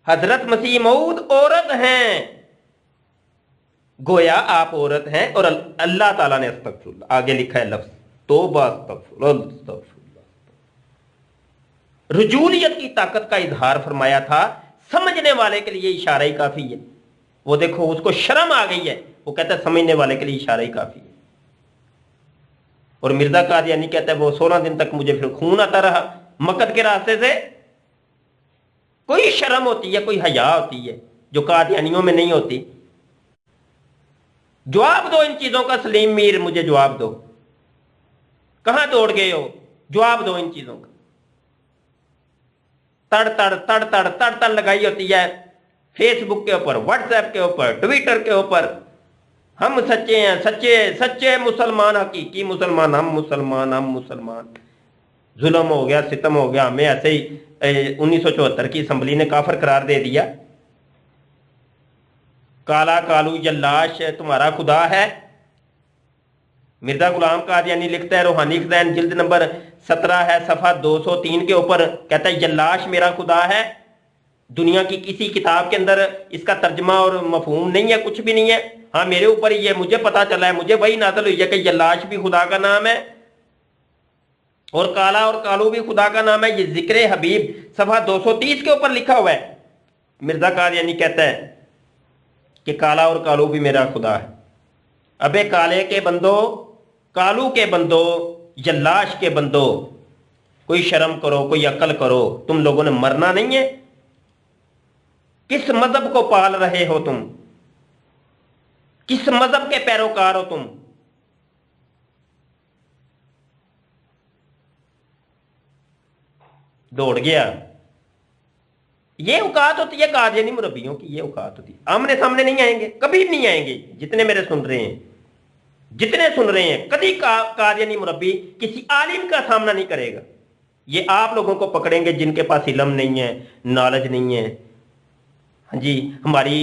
हजरत मसीह मऊद औरत हैं, गोया आप औरत हैं। और अल्लाह ताला ने अस्तगफिरुल्लाह आगे लिखा है लफ्ज तौबा अस्तगफिरुल्लाह, रजूलियत की ताकत का इजहार फरमाया था। समझने वाले के लिए इशारा ही काफी है। वो देखो उसको शर्म आ गई है, वो कहता है समझने वाले के लिए इशारा ही काफी है। और मिर्जा कादियानी कहता है वो 16 दिन तक मुझे फिर खून आता रहा मकद के रास्ते से। कोई शर्म होती है, कोई हया होती है जो कादियानियों में नहीं होती। जवाब दो इन चीजों का सलीम मीर, मुझे जवाब दो, कहां दौड़ गए हो? जवाब दो इन चीजों का। तड़ लगाई होती है फेसबुक के ऊपर, व्हाट्सएप के ऊपर, ट्विटर के ऊपर, ہم سچے ہیں، سچے سچے مسلمان، حقیقی مسلمان، ہم مسلمان، ہم مسلمان۔ ظلم ہو گیا، ستم ہو گیا، ہمیں ایسے ہی 1974 کی اسمبلی نے کافر قرار دے دیا۔ کالا کالو جلاش تمہارا خدا ہے۔ مرزا غلام قادیانی لکھتا ہے روحانی خزائن جلد نمبر 17 ہے صفحہ 203 کے اوپر، کہتا ہے جلاش میرا خدا ہے۔ دنیا کی کسی کتاب کے اندر اس کا ترجمہ اور مفہوم نہیں ہے، کچھ بھی نہیں ہے۔ ہاں میرے اوپر یہ مجھے پتا چلا ہے، مجھے وہی نازل ہوئی ہے کہ جلاش بھی خدا کا نام ہے اور کالا اور کالو بھی خدا کا نام ہے۔ یہ ذکر حبیب صفحہ 230 کے اوپر لکھا ہوا ہے۔ مرزا قادیانی کہتا ہے کہ کالا اور کالو بھی میرا خدا ہے۔ ابے کالے کے بندو، کالو کے بندو، جلاش کے بندو، کوئی شرم کرو، کوئی عقل کرو، تم لوگوں نے مرنا نہیں ہے؟ کس مذہب کو پال رہے ہو تم؟ کس مذہب کے پیروکار ہو تم؟ دوڑ گیا۔ یہ اوقات ہوتی ہے قادیانی مربیوں کی، یہ اوقات ہوتی ہے۔ آمنے سامنے نہیں آئیں گے، کبھی نہیں آئیں گے۔ جتنے میرے سن رہے ہیں، جتنے سن رہے ہیں، کبھی قادیانی مربی کسی عالم کا سامنا نہیں کرے گا۔ یہ آپ لوگوں کو پکڑیں گے جن کے پاس علم نہیں ہے، نالج نہیں ہے۔ ہاں جی، ہماری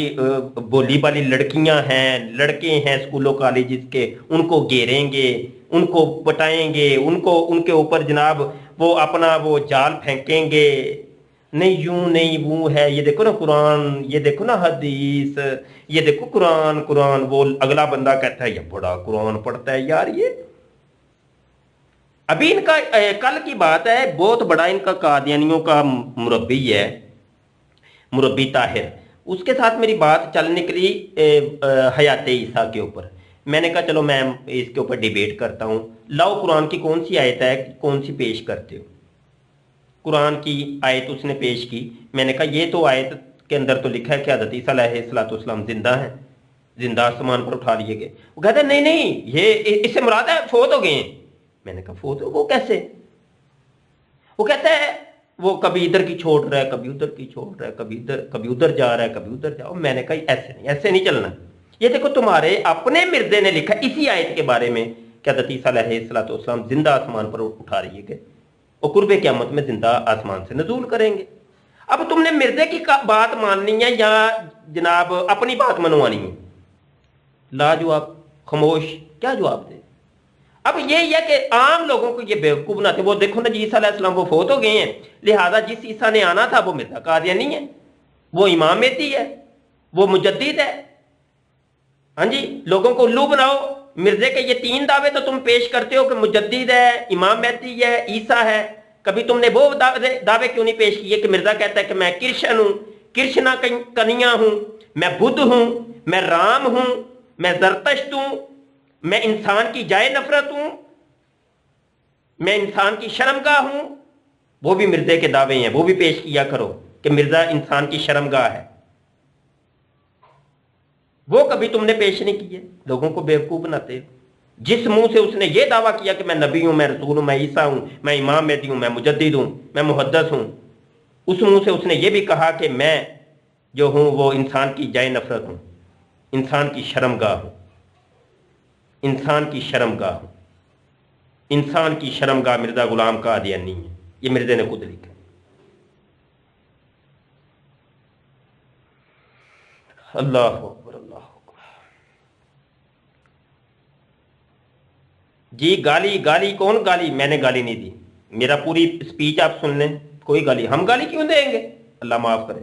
بولی والی لڑکیاں ہیں، لڑکے ہیں اسکولوں کالجز کے، ان کو گھیریں گے، ان کو بٹائیں گے، ان کے اوپر جناب وہ اپنا وہ جال پھینکیں گے۔ نہیں یوں نہیں وہ ہے، یہ دیکھو نا قرآن، یہ دیکھو نا حدیث، یہ دیکھو قرآن قرآن۔ وہ اگلا بندہ کہتا ہے یہ بڑا قرآن پڑھتا ہے یار یہ۔ ابھی ان کا کل کی بات ہے، بہت بڑا ان کا قادیانیوں کا مربی ہے، مربی طاہر۔ اس کے ساتھ میری بات چل نکلی حیات عیسیٰ کے اوپر۔ میں نے کہا چلو میں اس کے اوپر ڈیبیٹ کرتا ہوں، لاؤ قرآن کی کون سی آیت ہے، کون سی پیش کرتے ہو؟ قرآن کی آیت اس نے پیش کی۔ میں نے کہا یہ تو آیت کے اندر تو لکھا ہے کہ حضرت عیسیٰ علیہ السلام زندہ ہیں، زندہ آسمان پر اٹھا لیے گئے۔ وہ کہتا ہے نہیں نہیں، یہ اس سے مراد ہے فوت ہو گئے ہیں۔ میں نے کہا فوت ہو، وہ کیسے؟ وہ کہتا ہے وہ کبھی ادھر کی چھوڑ رہا ہے، کبھی ادھر کی چھوڑ رہا ہے، کبھی ادھر جا رہا ہے، کبھی ادھر جاؤ۔ میں نے کہا ایسے نہیں چلنا۔ یہ دیکھو تمہارے اپنے مرزے نے لکھا اسی آیت کے بارے میں کہ حضرت عیسیٰ علیہ السلام زندہ آسمان پر اٹھا لیے گئے اور قرب قیامت میں زندہ آسمان سے نزول کریں گے۔ اب تم نے مرزے کی بات ماننی ہے یا جناب اپنی بات منوانی ہے؟ لا جواب، خاموش، کیا جواب دے؟ اب یہ ہے کہ عام لوگوں کو یہ بیوقوف نہ تھے۔ وہ دیکھو نا جی عیسیٰ علیہ السلام وہ فوت ہو گئے ہیں، لہذا جس عیسیٰ نے آنا تھا وہ مرزا قادیانی ہے، وہ امام مہدی ہے، وہ مجدد ہے۔ ہاں جی، لوگوں کو الو بناؤ۔ مرزے کے یہ 3 دعوے تو تم پیش کرتے ہو کہ مجدد ہے، امام مہدی ہے، عیسیٰ ہے۔ کبھی تم نے وہ دعوے کیوں نہیں پیش کیے کہ مرزا کہتا ہے کہ میں کرشن ہوں، کرشنا کنیا ہوں، میں بدھ ہوں، میں رام ہوں، میں زرتشت ہوں، میں انسان کی جائے نفرت ہوں، میں انسان کی شرمگاہ ہوں۔ وہ بھی مرزے کے دعوے ہیں، وہ بھی پیش کیا کرو کہ مرزا انسان کی شرمگاہ ہے۔ وہ کبھی تم نے پیش نہیں کیے، لوگوں کو بیوقوف بناتے۔ جس منہ سے اس نے یہ دعویٰ کیا کہ میں نبی ہوں، میں رسول ہوں، میں عیسیٰ ہوں، میں امام مہدی ہوں، میں مجدد ہوں، میں محدث ہوں، اس منہ سے اس نے یہ بھی کہا کہ میں جو ہوں وہ انسان کی جائے نفرت ہوں، انسان کی شرمگاہ ہوں، انسان کی شرمگاہ ہوں۔ انسان کی شرمگاہ مرزا غلام قادیانی ہے، یہ مرزے نے خود لکھا۔ اللہ اکبر، اللہ اکبر۔ جی گالی کون گالی؟ میں نے گالی نہیں دی، میرا پوری سپیچ آپ سن لیں، کوئی گالی ہم گالی کیوں دیں گے؟ اللہ معاف کرے،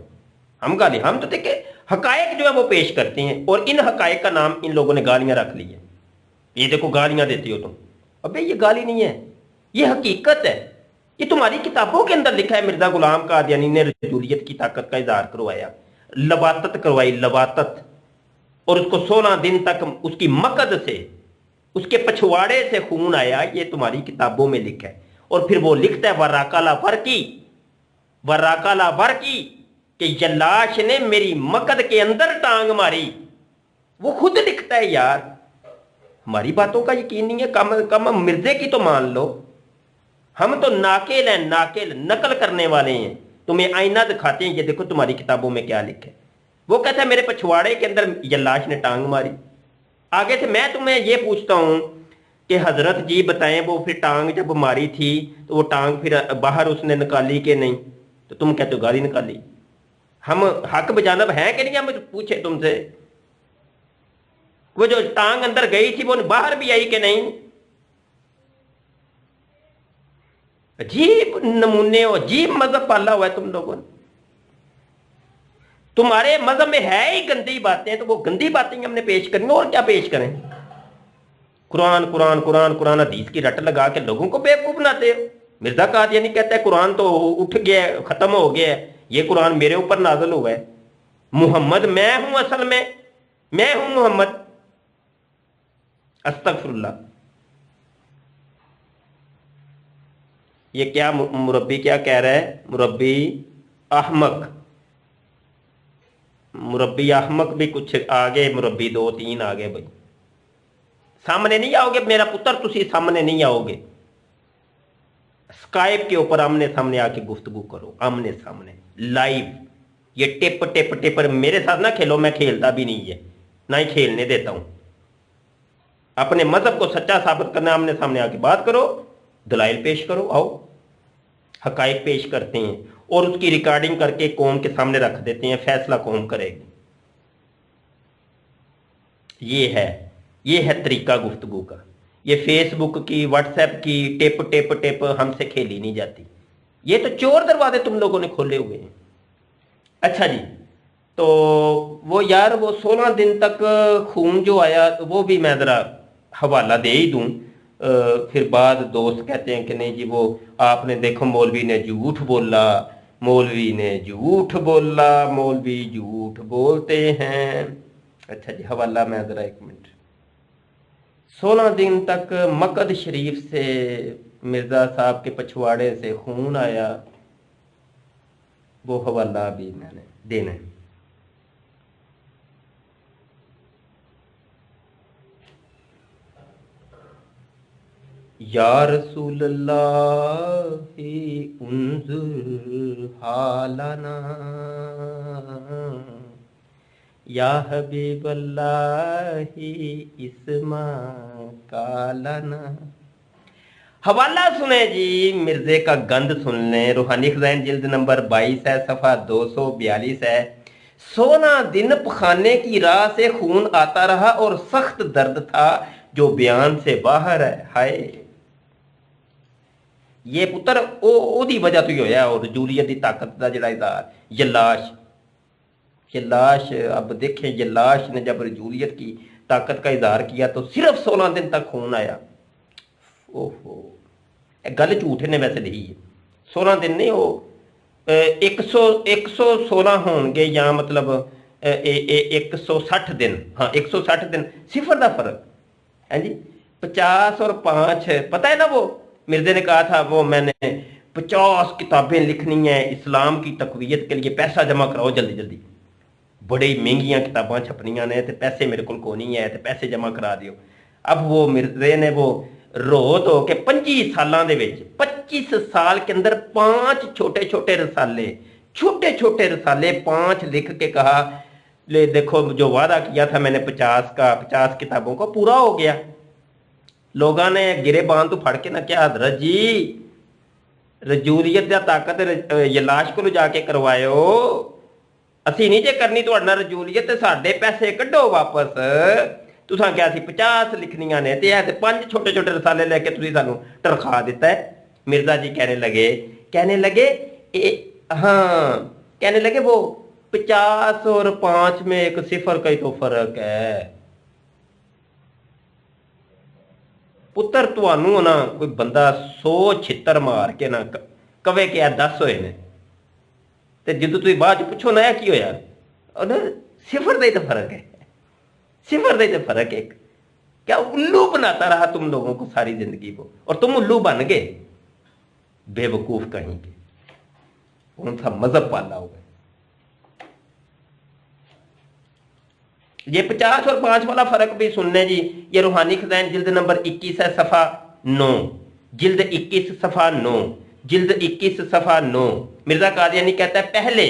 ہم گالی، ہم تو دیکھیں حقائق جو ہے وہ پیش کرتے ہیں، اور ان حقائق کا نام ان لوگوں نے گالیاں رکھ لی ہیں۔ یہ دیکھو گالیاں دیتی ہو تم، ابے یہ گالی نہیں ہے، یہ حقیقت ہے۔ یہ تمہاری کتابوں کے اندر لکھا ہے۔ مرزا غلام قادیانی نے رجولیت کی طاقت کا اظہار کروایا، لباتت کروائی، لباتت، اور اس کو 16 دن تک اس کی مقد سے، اس کے پچھواڑے سے خون آیا۔ یہ تمہاری کتابوں میں لکھا ہے۔ اور پھر وہ لکھتا ہے وراکالا ورکی، وراکالا ورکی، کہ جلاش نے میری مقد کے اندر ٹانگ ماری۔ وہ خود لکھتا ہے یار، ہماری باتوں کا یقین نہیں ہے، کم کم مرزے کی تو مان لو۔ ہم تو ناقل ہیں، ناقل، نقل کرنے والے ہیں، تمہیں آئینہ دکھاتے ہیں، یہ دیکھو تمہاری کتابوں میں کیا لکھا ہے۔ وہ کہتا ہے میرے پچھواڑے کے اندر جلاش نے ٹانگ ماری۔ आगे से मैं तुम्हें ये पूछता हूं कि हजरत जी बताएं, वो फिर टांग जब मारी थी तो वो टांग फिर बाहर उसने निकाली कि नहीं, तो तुम कहते हो गाली निकाली। हम हक बजानब हैं कि नहीं, हम पूछे तुमसे वो जो टांग अंदर गई थी वो बाहर भी आई कि नहीं? अजीब नमूने हो, अजीब मजहब पाला हुआ है तुम लोगों ने। तुम्हारे मजहब में है ही गंदी बातें, तो वो गंदी बातें हमने पेश करनी, और क्या पेश करें? कुरान कुरान कुरान कुरान हदीस की रट लगा के लोगों को बेवकूफ बनाते हो। मिर्जा कादियानी कहता है कुरान तो उठ गया, खत्म हो गया है, ये कुरान मेरे ऊपर नाज़िल हुआ है। मुहम्मद मैं हूं, असल में मैं हूं मुहम्मद। अस्तगफिरुल्लाह। ये क्या मुरब्बी क्या कह रहा है? मुरब्बी अहमक, मुरब्बी अहमक भी कुछ आगे, मुरब्बी 2-3 आगे। भाई सामने नहीं आओगे मेरा पुत्र, तुसी सामने नहीं आओगे। स्काइप के ऊपर आमने सामने आके गुफ्तगू करो, आमने सामने लाइव। ये टिप टिप टिप मेरे साथ ना खेलो, मैं खेलता भी नहीं है, ना ही खेलने देता हूं। अपने मजहब को सच्चा साबित करना, आमने सामने आके बात करो, दलाइल पेश करो, आओ। हकाइक पेश करते हैं और उसकी रिकॉर्डिंग करके कौम के सामने रख देते हैं, फैसला कौम करेगी। ये है तरीका गुफ्तगू का। ये फेसबुक की, व्हाट्सएप की टिप टिप टिप हमसे खेली नहीं जाती। ये तो चोर दरवाजे तुम लोगों ने खोले हुए हैं। अच्छा जी, तो वो यार वो 16 दिन तक खून जो आया, तो वो भी मैं ज़रा हवाला दे ही दूं। फिर बाद दोस्त कहते हैं कि नहीं जी वो आपने देखो मौलवी ने झूठ बोला, मौलवी ने झूठ बोला, मौलवी झूठ बोलते हैं। अच्छा जी, हवाला मैं ज़रा 1 मिनट। 16 दिन तक मकद शरीफ से मिर्ज़ा साहब के पछवाड़े से खून आया, वो हवाला भी मैंने देना है। या रसूल अल्लाह उन्जुर हालना, या हबीब अल्लाह इस्मा कालना। हवाला सुने जी, मिर्जे का गंद सुन लें। रूहानी खजाइन जिल्द नंबर 22 है, सफ़ा 242 है। 16 दिन पखाने की राह से खून आता रहा और सख्त दर्द था जो बयान से बाहर है। हाय, ये पुत्र ओदी वजह तो ही होया। और रजूलियत की ताकत का जिहड़ा इज़हार, ये लाश अब देखें, ये लाश ने जब रजूलियत की ताकत का इजहार किया तो सिर्फ 16 दिन तक खून आया। ओहो, गल झूठ ने वैसे लिखी है, 16 दिन नहीं, वो 116 होंगे, या मतलब 160 दिन। हाँ 160 दिन, सिफर का फर्क है जी। 50 और 5, पता है ना, वो मिर्जे ने कहा था वो मैंने 50 किताबें लिखनी है इस्लाम की तकवीयत के लिए, पैसा जमा कराओ जल्दी जल्दी। बड़ी महंगियां किताबां छपनियां ने, तो पैसे मेरे को नहीं है, तो पैसे जमा करा दियो। अब वो मिर्जे ने वो रो धो के 25 सालों के 25 साल के अंदर 5 छोटे छोटे रसाले 5 लिख के कहा, ले देखो जो वादा किया था मैंने 50 किताबों को पूरा हो गया। लोगों ने गिरे बांध तो फड़ के ना क्या, हजरत जी रजूलियत या ताकत ये लाश को जाके करवायो, असी नहीं जे करनी तो रजूलियत, साढ़े पैसे कड्डो वापस। तुसा क्या 50 लिखनियां ने, ते 5 छोटे छोटे रसाले लेके तुसी सानू टरखा दिता है। मिर्जा जी कहने लगे हाँ, कहने लगे वो 50 और 5 में एक सिफर का ही तो फर्क है। पुत्र तुहानू ना कोई बंदा 100 छितर मार के ना कवे कि 10 होए ने, ते जदों तुसीं बाद पूछो ना की होया, सिफर का ही तो फर्क है, सिफर का ही तो फर्क है। क्या उल्लू बनाता रहा तुम लोगों को सारी जिंदगी को, और तुम उल्लू बन गए, बेवकूफ कहीं के। कौन सा मजहब पाला हुआ? ये 50 और 5 वाला फर्क भी सुनने जी। ये रूहानी खजाइन जिल्द नंबर 21 है, सफ़ा 9, जिल्द 21 सफ़ा 9, जिल्द 21 सफ़ा 9। मिर्जा कादियानी कहता है पहले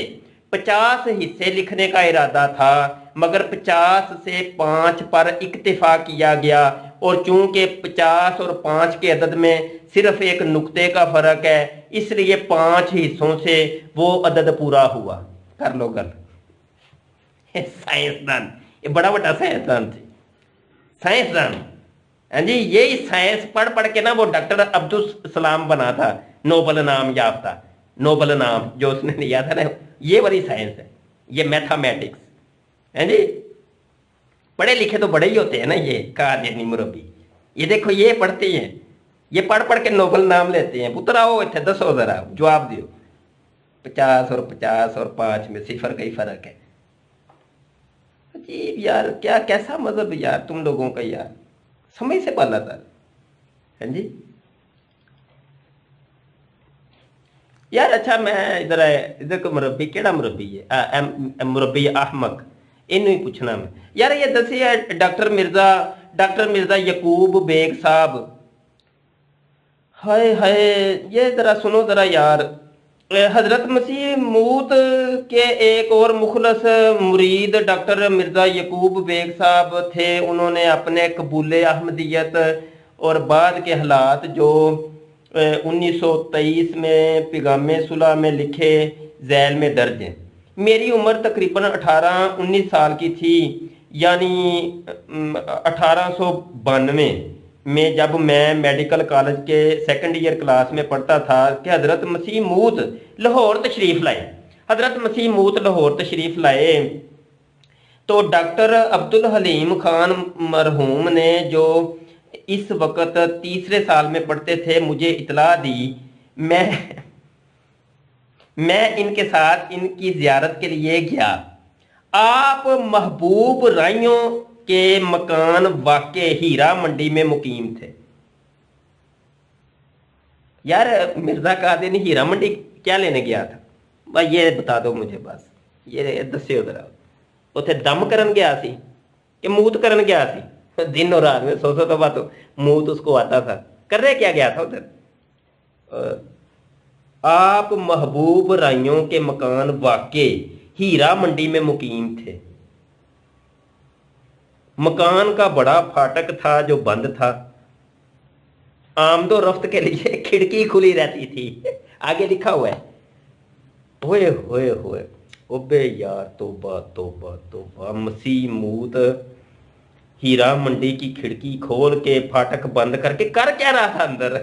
50 हिस्से लिखने का इरादा था, मगर 50 से 5 पर इक्तिफा किया गया, और चूंकि 50 और 5 के अदद में सिर्फ एक नुक्ते का फर्क है, इसलिए 5 हिस्सों से वो अदद पूरा हुआ। कर लो गल। साइंसदान, ये बड़ा बड़ा साइंसदान थे, साइंसदान। हाँ जी, यही साइंस पढ़ पढ़ के ना वो डॉक्टर अब्दुल सलाम बना था, नोबल नाम याफ्ता, नोबल नाम जो उसने लिया था ना, ये बड़ी साइंस है, ये मैथमेटिक्स है जी। पढ़े लिखे तो बड़े ही होते हैं ना ये कादियानी मुरब्बी। ये देखो ये पढ़ते हैं, ये पढ़ पढ़ के नोबल नाम लेते हैं। पुत्र आओ इतने दसो जरा, जवाब दियो। 50 और 5 में सिफर का ही फर्क है। अजीब यार, क्या कैसा मजहब यार तुम लोगों का यार, समय से पाला था। है जी यार। अच्छा मैं इधर को मुरब्बी केड़ा मुरब्बी है, मुरब्बी अहमक, इनू ही पूछना मैं यार। ये दसिए डॉक्टर मिर्जा यकूब बेग साहब, हाय हाय, ये जरा सुनो जरा यार। हजरत मसीह मूत के एक और मुखलस मुरीद डॉक्टर मिर्जा यकूब बेग साहब थे। उन्होंने अपने कबूल अहमदियत और बाद के हालात जो 1923 में पैगामे सुलह में लिखे झैल में दर्ज हैं। मेरी उम्र तकरीबन 18-19 साल की थी, यानी 1892 में, जब मैं मेडिकल कॉलेज के सेकंड ईयर क्लास में पढ़ता था कि हज़रत मसीह मूत लाहौर तशरीफ़ लाए। हज़रत मसीह मूत लाहौर तशरीफ़ लाए तो डॉक्टर अब्दुल हलीम खान मरहूम ने, जो इस वक्त तीसरे साल में पढ़ते थे, मुझे इतला दी। मैं इनके साथ इनकी ज़ियारत के लिए गया। आप महबूब राइयों के मकान वाक़े हीरा मंडी में मुकीम थे। यार मिर्जा कादियानी हीरा मंडी क्या लेने गया था भाई, ये बता दो मुझे बस, ये दस्यो जरा। उथे दम करन गया सी कि मूत करन गया सी? दिन और रात में 100 दफा तो मूत उसको आता था। करने क्या गया था उधर? आप महबूब राइयों के मकान वाक़े हीरा मंडी में मुकीम थे। मकान का बड़ा फाटक था जो बंद था। आमदो रफ्त के लिए खिड़की खुली रहती थी। आगे लिखा हुआ है। होए होए होए, ओबे यार, तोबा तोबा तोबा। मसीह मूत हीरा मंडी की खिड़की खोल के फाटक बंद करके कर क्या रहा था अंदर?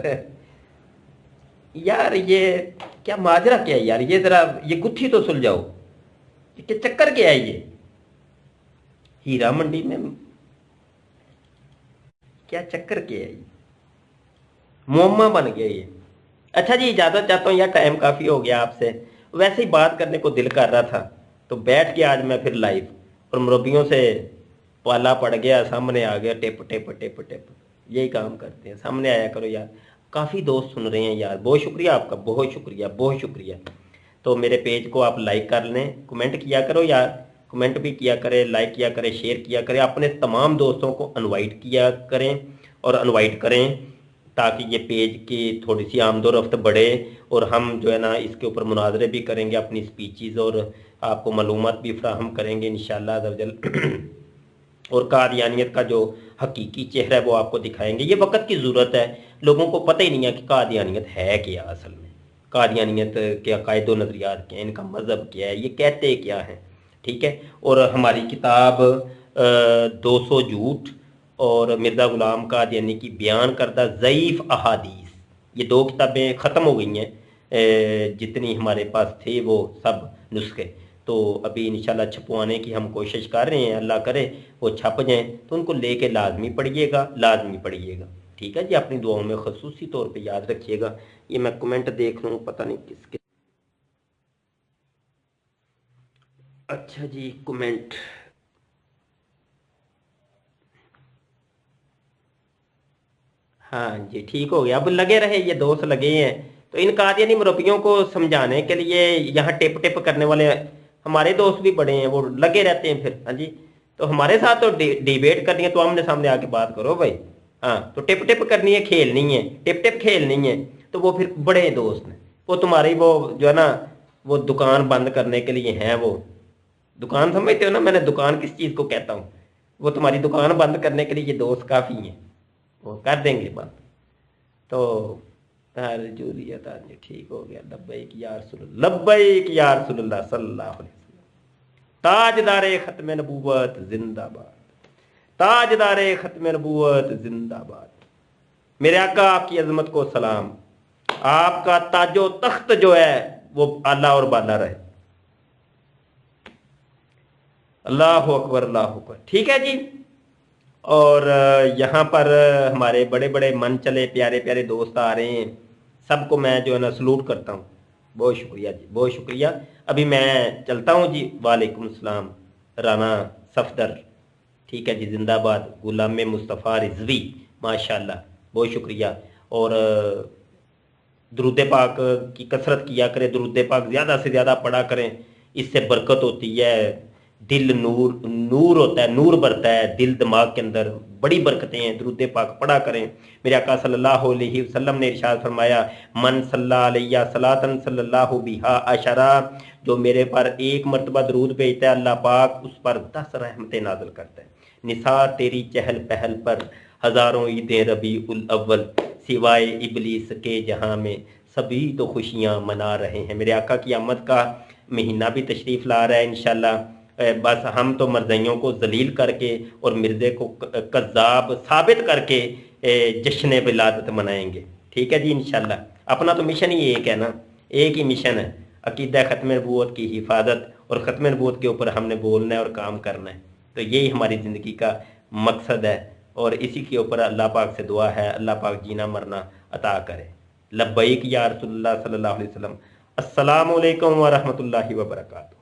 यार ये क्या माजरा क्या है यार, ये जरा ये गुत्थी तो सुलझाओ, ये चक्कर क्या है? ये हीरा मंडी में क्या चक्कर क्या है? मुअम्मा बन गया ये। अच्छा जी, इजाज़त चाहता हूँ यार, टाइम काफ़ी हो गया आपसे। वैसे ही बात करने को दिल कर रहा था तो बैठ के आज मैं फिर लाइव, और मुरब्बियों से पाला पड़ गया, सामने आ गया। टिप टिप टिप टिप, यही काम करते हैं। सामने आया करो यार। काफ़ी दोस्त सुन रहे हैं यार, बहुत शुक्रिया आपका, बहुत शुक्रिया, बहुत शुक्रिया। तो मेरे पेज को आप लाइक कर लें, कमेंट किया करो यार, कमेंट भी किया करें, लाइक किया करें, शेयर किया करें, अपने तमाम दोस्तों को इनवाइट किया करें और इनवाइट करें, ताकि ये पेज की थोड़ी सी आमदोरफ्त बढ़े, और हम जो है ना इसके ऊपर मुनाजरे भी करेंगे, अपनी स्पीचेज़ और आपको मालूमात भी फ्राहम करेंगे इंशाअल्लाह अज़्ज़वजल। और कादियानियत का जो हकीकी चेहरा है वो आपको दिखाएंगे। ये वक्त की ज़रूरत है, लोगों को पता ही नहीं है कि कादियानियत है क्या असल में, कादियानियत के अकायद व नज़रियात क्या है, इनका मज़हब क्या है, ये कहते क्या हैं। ठीक है। और हमारी किताब 200 झूठ और मिर्ज़ा ग़ुलाम कादियानी की बयान करदा ज़ईफ़ अहादीस, ये 2 किताबें ख़त्म हो गई हैं। जितनी हमारे पास थे वो सब नुस्खे, तो अभी इंशाल्लाह छपवाने की हम कोशिश कर रहे हैं। अल्लाह करे वो छप जाएँ तो उनको लेके लाजमी पढ़िएगा, लाजमी पढ़िएगा। ठीक है जी, अपनी दुआओं में ख़ुसूसी तौर पे याद रखिएगा। ये मैं कमेंट देख लूँ, पता नहीं किसके। अच्छा जी, कमेंट, हाँ जी ठीक हो गया। अब लगे रहे, ये दोस्त लगे हैं, तो इन कादियानी मुरब्बियों को समझाने के लिए यहाँ टिप टिप करने वाले हमारे दोस्त भी बड़े हैं, वो लगे रहते हैं फिर। हाँ जी, तो हमारे साथ तो डिबेट करनी है तो आमने सामने आके बात करो भाई। हाँ, तो टिप टिप करनी है, खेलनी है, टिप टिप खेलनी है, तो वो फिर बड़े दोस्त हैं। वो तुम्हारी वो जो है ना वो दुकान बंद करने के लिए हैं, वो दुकान समझते हो ना, मैंने दुकान किस चीज़ को कहता हूँ। वो तुम्हारी दुकान बंद करने के लिए ये दोस्त काफ़ी हैं, वो कर देंगे बंद। तो जूरियत आदमी ठीक हो गया। लब्बैक या रसूलल्लाह, लब्बैक या रसूलल्लाह सल्लल्लाहु अलैहि वसल्लम। ताजदारे खत्म नबूवत जिंदाबाद, ताजदारे खत्म नबूवत जिंदाबाद। मेरे आका आपकी अजमत को सलाम, आपका ताजो तख्त जो है वो आला और बाला रहे। अल्लाह अकबर, अल्लाह अकबर। ठीक है जी। और यहाँ पर हमारे बड़े बड़े मन चले प्यारे प्यारे दोस्त आ रहे हैं, सबको मैं जो है ना सलूट करता हूँ। बहुत शुक्रिया जी, बहुत शुक्रिया। अभी मैं चलता हूँ जी। वालेकुम सलाम राना सफदर, ठीक है जी, जिंदाबाद। गुलाम मुस्तफ़ा रिजवी, माशाल्लाह, बहुत शुक्रिया। और दुरूद पाक की कसरत किया करें, दुरूद पाक ज़्यादा से ज़्यादा पढ़ा करें, इससे बरकत होती है। दिल नूर नूर होता है, नूर भरता है दिल दिमाग के अंदर, बड़ी बरकतें हैं। दुरूद पाक पढ़ा करें। मेरे आका सल्लल्लाहु अलैहि वसल्लम ने इरशाद फरमाया, मन सल्ला अलैया सलातन सल्लल्लाहु बिहा अशरा, जो मेरे पर एक मरतबा दरूद भेजता है अल्लाह पाक उस पर 10 रहमतें नाज़िल करता है। निसा तेरी चहल पहल पर हज़ारों ईदें रबी उल अव्वल, सिवाय इबलीस के जहां में सभी तो खुशियां मना रहे हैं। मेरे आका की आमद का महीना भी तशरीफ़ ला रहा है इंशाल्लाह। बस हम तो मर्ज़इयों को जलील करके और मिर्ज़े को कज़्ज़ाब साबित करके जश्न विलादत मनाएंगे। ठीक है जी इंशाल्लाह। अपना तो मिशन ही एक है ना, एक ही मिशन है, अकीदा ख़त्म नबूवत की हिफाजत, और ख़त्म नबूवत के ऊपर हमने बोलना है और काम करना है। तो यही हमारी ज़िंदगी का मकसद है, और इसी के ऊपर अल्लाह पाक से दुआ है अल्लाह पाक जीना मरना अता करे। लब्बैक या रसूलल्लाह सल्लल्लाहु अलैहि वसल्लम। अस्सलामु अलैकुम व रहमतुल्लाहि व बरकातुहू।